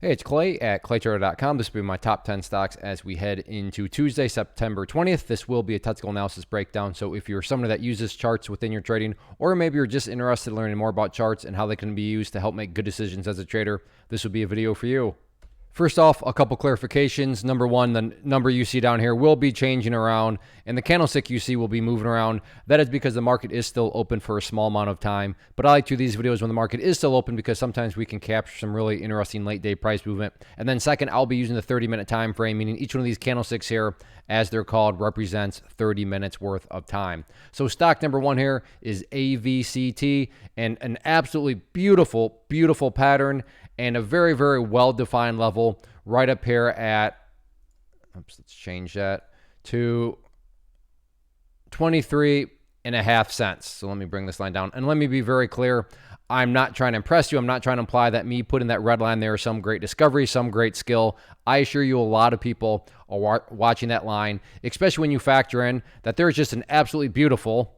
Hey, it's Clay at claytrader.com. This will be my top 10 stocks as we head into Tuesday, September 20th. This will be a technical analysis breakdown. So if you're someone that uses charts within your trading, or maybe you're just interested in learning more about charts and how they can be used to help make good decisions as a trader, this will be a video for you. First off, a couple clarifications. Number one, the number you see down here will be changing around, and the candlestick you see will be moving around. That is because the market is still open for a small amount of time. But I like to do these videos when the market is still open because sometimes we can capture some really interesting late day price movement. And then second, I'll be using the 30-minute time frame, meaning each one of these candlesticks here, as they're called, represents 30 minutes worth of time. So stock number one here is AVCT, and an absolutely beautiful, beautiful pattern and a very, very well-defined level right up here at, let's change that to 23.5 cents. So let me bring this line down. And let me be very clear. I'm not trying to impress you. I'm not trying to imply that me putting that red line there is some great discovery, some great skill. I assure you a lot of people are watching that line, especially when you factor in that there's just an absolutely beautiful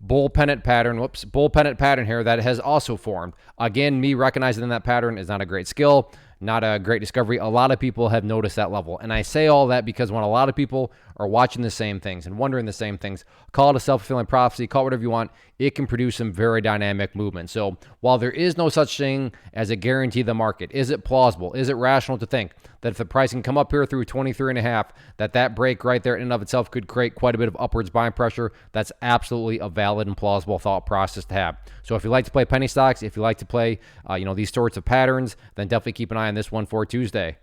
bull pennant pattern, bull pennant pattern here that has also formed. Again, me recognizing that pattern is not a great skill, not a great discovery. A lot of people have noticed that level. And I say all that because when a lot of people are watching the same things and wondering the same things, call it a self-fulfilling prophecy, call it whatever you want, it can produce some very dynamic movement. So while there is no such thing as a guarantee the market, is it plausible? Is it rational to think that if the price can come up here through 23.5, that break right there in and of itself could create quite a bit of upwards buying pressure? That's absolutely a valid and plausible thought process to have. So if you like to play penny stocks, if you like to play these sorts of patterns, then definitely keep an eye on this one for Tuesday.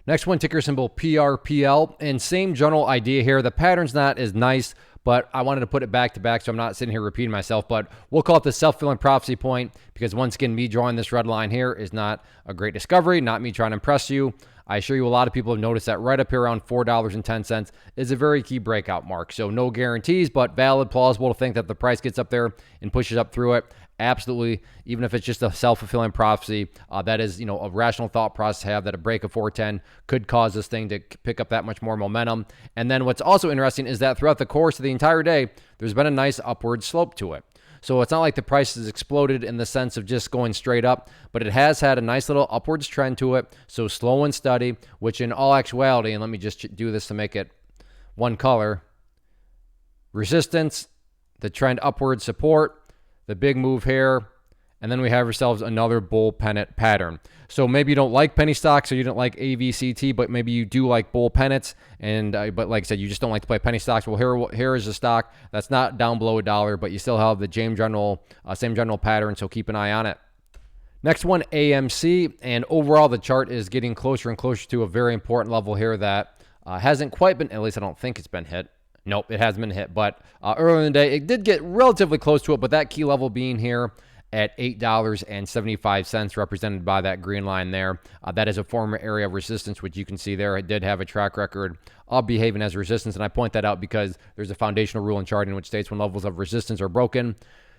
Next one, ticker symbol PRPL, and same general idea here. The pattern's not as nice, but I wanted to put it back to back so I'm not sitting here repeating myself, but we'll call it the self-fulfilling prophecy point because once again, me drawing this red line here is not a great discovery, not me trying to impress you. I assure you a lot of people have noticed that right up here around $4.10 is a very key breakout mark. So no guarantees, but valid, plausible to think that the price gets up there and pushes up through it. Absolutely, even if it's just a self-fulfilling prophecy, that is, a rational thought process to have that a break of 410 could cause this thing to pick up that much more momentum. And then what's also interesting is that throughout the course of the entire day, there's been a nice upward slope to it. So it's not like the price has exploded in the sense of just going straight up, but it has had a nice little upwards trend to it. So slow and steady, which in all actuality, and let me just do this to make it one color, resistance, the trend upward, support, the big move here, and then we have ourselves another bull pennant pattern. So maybe you don't like penny stocks or you don't like AVCT, but maybe you do like bull pennants. And but like I said, you just don't like to play penny stocks. Well, here is a stock that's not down below $1, but you still have the same general pattern. So keep an eye on it. Next one, AMC, and overall the chart is getting closer and closer to a very important level here that hasn't quite been, at least I don't think it's been hit. Nope, it hasn't been hit, but earlier in the day, it did get relatively close to it, but that key level being here at $8.75, represented by that green line there. That is a former area of resistance, which you can see there. It did have a track record of behaving as resistance, and I point that out because there's a foundational rule in charting which states when levels of resistance are broken,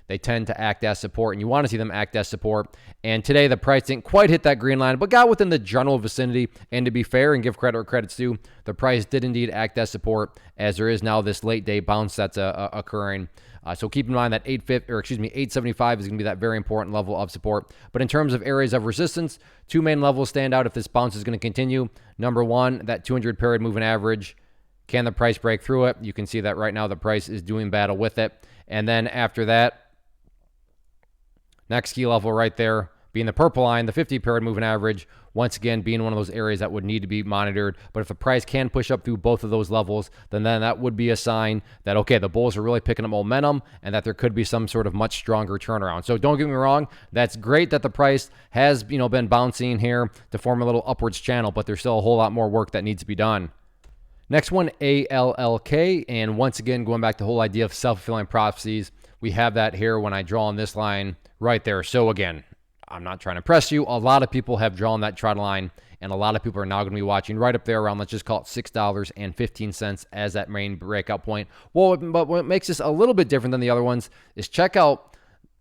they tend to act as support, and you want to see them act as support. And today, the price didn't quite hit that green line, but got within the general vicinity. And to be fair and give credit where credit's due, the price did indeed act as support, as there is now this late day bounce that's occurring. So keep in mind that 875 is going to be that very important level of support. But in terms of areas of resistance, two main levels stand out if this bounce is going to continue. Number one, that 200 period moving average. Can the price break through it? You can see that right now the price is doing battle with it. And then after that, next key level right there being the purple line, the 50 period moving average, once again being one of those areas that would need to be monitored. But if the price can push up through both of those levels, then that would be a sign that, okay, the bulls are really picking up momentum and that there could be some sort of much stronger turnaround. So don't get me wrong, that's great that the price has been bouncing here to form a little upwards channel, but there's still a whole lot more work that needs to be done. Next one, ALLK, and once again, going back to the whole idea of self-fulfilling prophecies, we have that here when I draw on this line right there. So again, I'm not trying to press you. A lot of people have drawn that trend line, and a lot of people are now going to be watching right up there around, let's just call it $6.15 as that main breakout point. Well, but what makes this a little bit different than the other ones is check out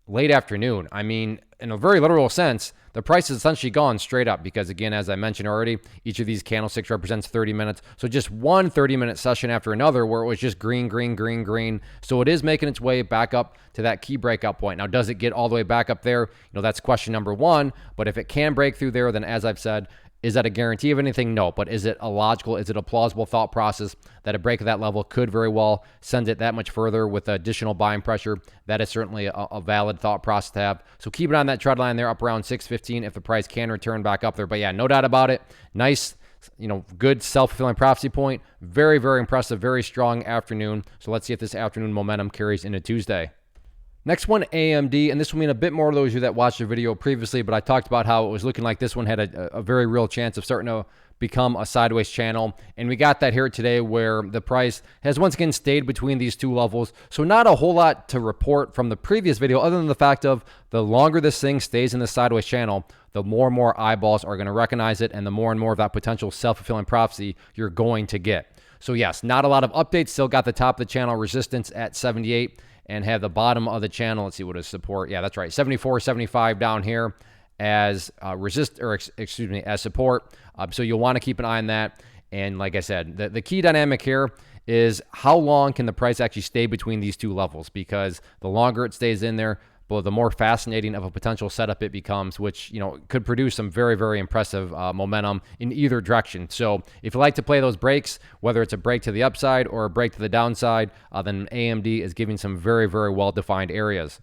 late afternoon. I mean, in a very literal sense, the price has essentially gone straight up because, again, as I mentioned already, each of these candlesticks represents 30 minutes. So just one 30-minute session after another where it was just green, green, green, green. So it is making its way back up to that key breakout point. Now, does it get all the way back up there? That's question number one. But if it can break through there, then as I've said, is that a guarantee of anything? No. But is it a logical, is it a plausible thought process that a break of that level could very well send it that much further with additional buying pressure? That is certainly a valid thought process to have. So keep it on that trend line there up around 615 if the price can return back up there. But yeah, no doubt about it. Nice, good self-fulfilling prophecy point. Very, very impressive, very strong afternoon. So let's see if this afternoon momentum carries into Tuesday. Next one, AMD, and this will mean a bit more to those of you that watched the video previously, but I talked about how it was looking like this one had a very real chance of starting to become a sideways channel, and we got that here today where the price has once again stayed between these two levels. So not a whole lot to report from the previous video other than the fact of the longer this thing stays in the sideways channel, the more and more eyeballs are going to recognize it, and the more and more of that potential self-fulfilling prophecy you're going to get. So yes, not a lot of updates. Still got the top of the channel resistance at 78. And have the bottom of the channel, let's see what is support. Yeah, that's right, 74, 75 down here as as support. So you'll want to keep an eye on that. And like I said, the key dynamic here is how long can the price actually stay between these two levels? Because the longer it stays in there, well, the more fascinating of a potential setup it becomes, which could produce some very, very impressive momentum in either direction. So if you like to play those breaks, whether it's a break to the upside or a break to the downside, then AMD is giving some very, very well-defined areas.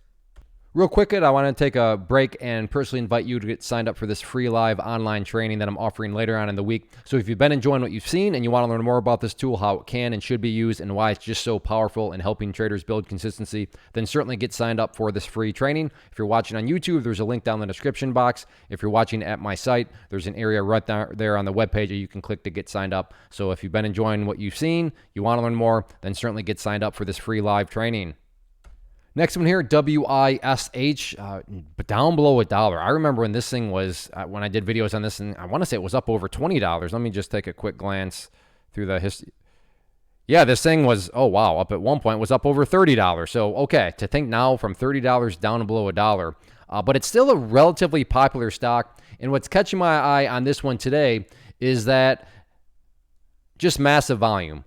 Real quick, I want to take a break and personally invite you to get signed up for this free live online training that I'm offering later on in the week. So if you've been enjoying what you've seen and you want to learn more about this tool, how it can and should be used, and why it's just so powerful in helping traders build consistency, then certainly get signed up for this free training. If you're watching on YouTube, there's a link down in the description box. If you're watching at my site, there's an area right there on the webpage that you can click to get signed up. So if you've been enjoying what you've seen, you want to learn more, then certainly get signed up for this free live training. Next one here, WISH, down below $1. I remember when this thing was, when I did videos on this, and I want to say it was up over $20. Let me just take a quick glance through the history. Yeah, this thing was, oh wow, up at one point was up over $30. So, okay, to think now from $30 down below $1. But it's still a relatively popular stock. And what's catching my eye on this one today is that just massive volume.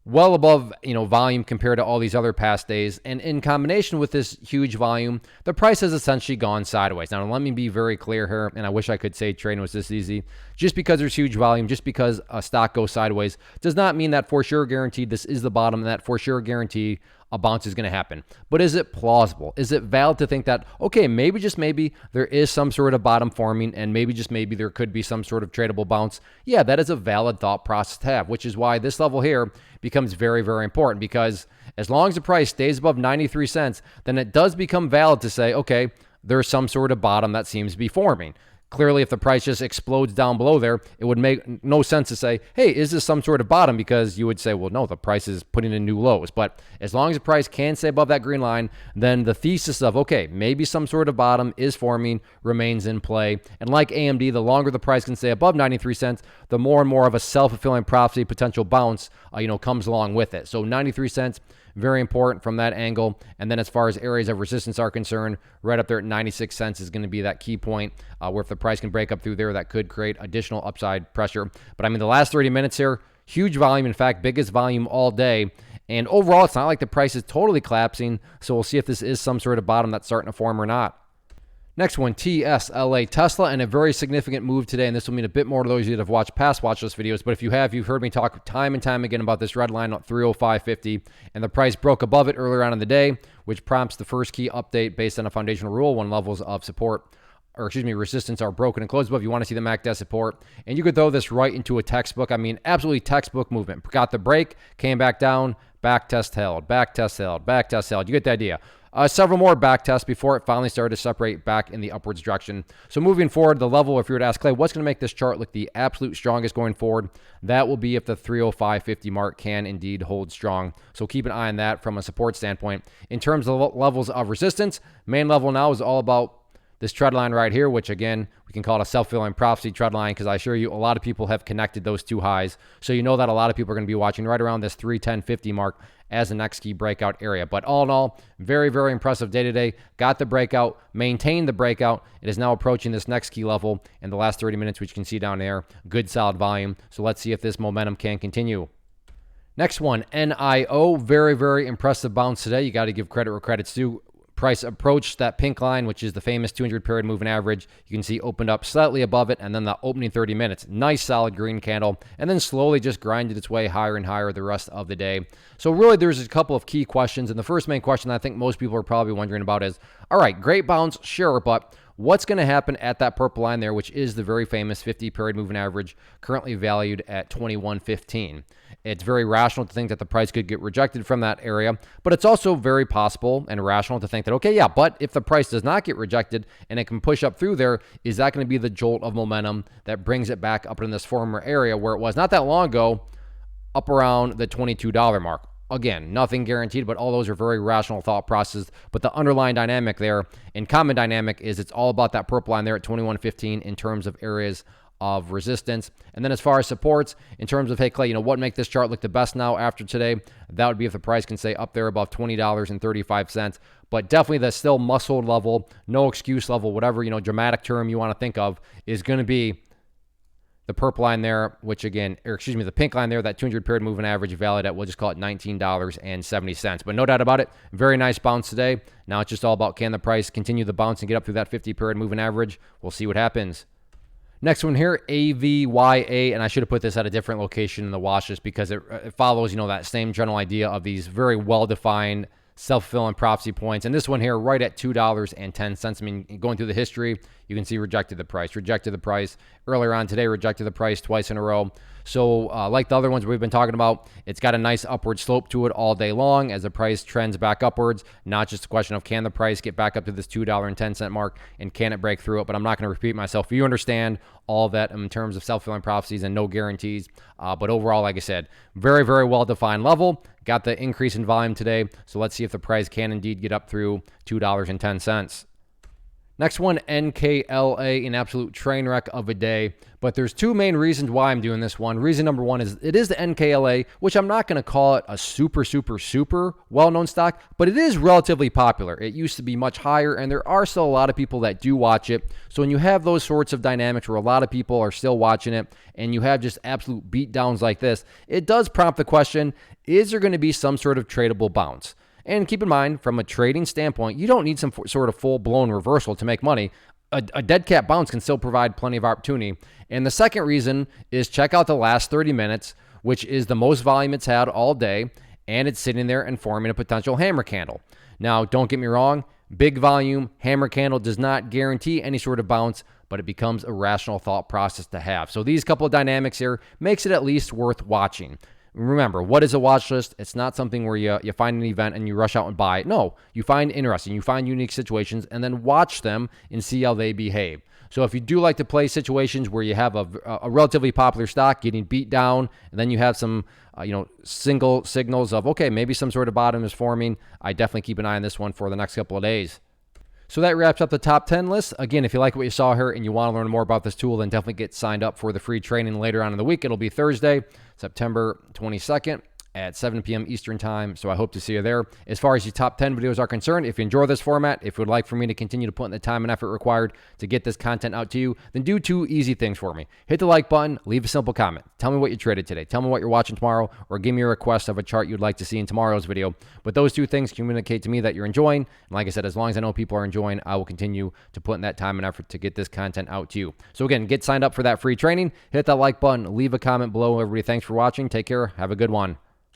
Well above, volume compared to all these other past days. And in combination with this huge volume, the price has essentially gone sideways. Now, let me be very clear here, and I wish I could say trading was this easy. Just because there's huge volume, just because a stock goes sideways, does not mean that for sure guaranteed this is the bottom, and that for sure guaranteed a bounce is going to happen. But is it plausible? Is it valid to think that, okay, maybe just maybe there is some sort of bottom forming, and maybe just maybe there could be some sort of tradable bounce? Yeah, that is a valid thought process to have, which is why this level here becomes very, very important, because as long as the price stays above 93 cents, then it does become valid to say, okay, there's some sort of bottom that seems to be forming. Clearly, if the price just explodes down below there, it would make no sense to say, hey, is this some sort of bottom? Because you would say, well, no, the price is putting in new lows. But as long as the price can stay above that green line, then the thesis of, okay, maybe some sort of bottom is forming remains in play. And like AMD, the longer the price can stay above 93 cents, the more and more of a self-fulfilling prophecy potential bounce, comes along with it. So 93 cents, very important from that angle. And then as far as areas of resistance are concerned, right up there at 96 cents is going to be that key point where if the price can break up through there, that could create additional upside pressure. But I mean, the last 30 minutes here, huge volume. In fact, biggest volume all day. And overall, it's not like the price is totally collapsing. So we'll see if this is some sort of bottom that's starting to form or not. Next one, TSLA, Tesla, and a very significant move today, and this will mean a bit more to those of you that have watched past watch list videos, but if you have, you've heard me talk time and time again about this red line at 305.50, and the price broke above it earlier on in the day, which prompts the first key update based on a foundational rule when levels of support, resistance are broken and closed above. You want to see the MACD support, and you could throw this right into a textbook. I mean, absolutely textbook movement. Got the break, came back down, back test held, back test held, back test held. You get the idea. Several more back tests before it finally started to separate back in the upwards direction. So moving forward, the level, if you were to ask Clay, what's going to make this chart look the absolute strongest going forward? That will be if the 305.50 mark can indeed hold strong. So keep an eye on that from a support standpoint. In terms of levels of resistance, main level now is all about this trend line right here, which again, we can call it a self-fulfilling prophecy trend line, because I assure you a lot of people have connected those two highs. So you know that a lot of people are going to be watching right around this 310.50 mark as the next key breakout area. But all in all, very, very impressive day today. Got the breakout, maintained the breakout. It is now approaching this next key level in the last 30 minutes, which you can see down there. Good solid volume. So let's see if this momentum can continue. Next one, NIO. Very, very impressive bounce today. You got to give credit where credit's due. Price approached that pink line, which is the famous 200 period moving average. You can see opened up slightly above it, and then the opening 30 minutes, nice solid green candle, and then slowly just grinded its way higher and higher the rest of the day. So really there's a couple of key questions, and the first main question I think most people are probably wondering about is, all right, great bounce, sure, but what's going to happen at that purple line there, which is the very famous 50 period moving average, currently valued at 21.15. It's very rational to think that the price could get rejected from that area, but it's also very possible and rational to think that, okay, yeah, but if the price does not get rejected and it can push up through there, is that going to be the jolt of momentum that brings it back up in this former area where it was not that long ago, up around the $22 mark? Again, nothing guaranteed, but all those are very rational thought processes. But the underlying dynamic there, and common dynamic, is it's all about that purple line there at 21.15 in terms of areas of resistance. And then as far as supports, in terms of, hey, Clay, what make this chart look the best now after today? That would be if the price can stay up there above $20.35. But definitely the still muscle level, no excuse level, whatever, dramatic term you want to think of, is going to be the purple line there, which again, the pink line there, that 200 period moving average valid at, we'll just call it $19.70. But no doubt about it, very nice bounce today. Now it's just all about, can the price continue the bounce and get up through that 50 period moving average? We'll see what happens. Next one here, AVYA, and I should have put this at a different location in the watch just because it follows, that same general idea of these very well-defined self-fulfilling prophecy points. And this one here, right at $2.10. I mean, going through the history, you can see rejected the price. Earlier on today, rejected the price twice in a row. So like the other ones we've been talking about, it's got a nice upward slope to it all day long as the price trends back upwards. Not just a question of, can the price get back up to this $2.10 mark and can it break through it? But I'm not going to repeat myself. You understand all of that in terms of self-fulfilling prophecies and no guarantees. But overall, like I said, very, very well-defined level. Got the increase in volume today. So let's see if the price can indeed get up through $2.10. Next one, NKLA, an absolute train wreck of a day. But there's two main reasons why I'm doing this one. Reason number one is it is the NKLA, which I'm not going to call it a super well-known stock, but it is relatively popular. It used to be much higher, and there are still a lot of people that do watch it. So when you have those sorts of dynamics where a lot of people are still watching it, and you have just absolute beatdowns like this, it does prompt the question, is there going to be some sort of tradable bounce? And keep in mind, from a trading standpoint, you don't need some sort of full-blown reversal to make money. A dead cat bounce can still provide plenty of opportunity. And the second reason is check out the last 30 minutes, which is the most volume it's had all day, and it's sitting there and forming a potential hammer candle. Now, don't get me wrong, big volume, hammer candle does not guarantee any sort of bounce, but it becomes a rational thought process to have. So these couple of dynamics here makes it at least worth watching. Remember, what is a watch list? It's not something where you find an event and you rush out and buy it. No, you find interesting, you find unique situations, and then watch them and see how they behave. So if you do like to play situations where you have a relatively popular stock getting beat down, and then you have some single signals of, okay, maybe some sort of bottom is forming, I definitely keep an eye on this one for the next couple of days. So that wraps up the top 10 list. Again, if you like what you saw here and you want to learn more about this tool, then definitely get signed up for the free training later on in the week. It'll be Thursday, September 22nd at 7 p.m. Eastern time. So I hope to see you there. As far as the top 10 videos are concerned, if you enjoy this format, if you would like for me to continue to put in the time and effort required to get this content out to you, then do two easy things for me. Hit the like button, leave a simple comment. Tell me what you traded today. Tell me what you're watching tomorrow, or give me a request of a chart you'd like to see in tomorrow's video. But those two things communicate to me that you're enjoying. And like I said, as long as I know people are enjoying, I will continue to put in that time and effort to get this content out to you. So again, get signed up for that free training. Hit that like button, leave a comment below. Everybody, thanks for watching. Take care. Have a good one.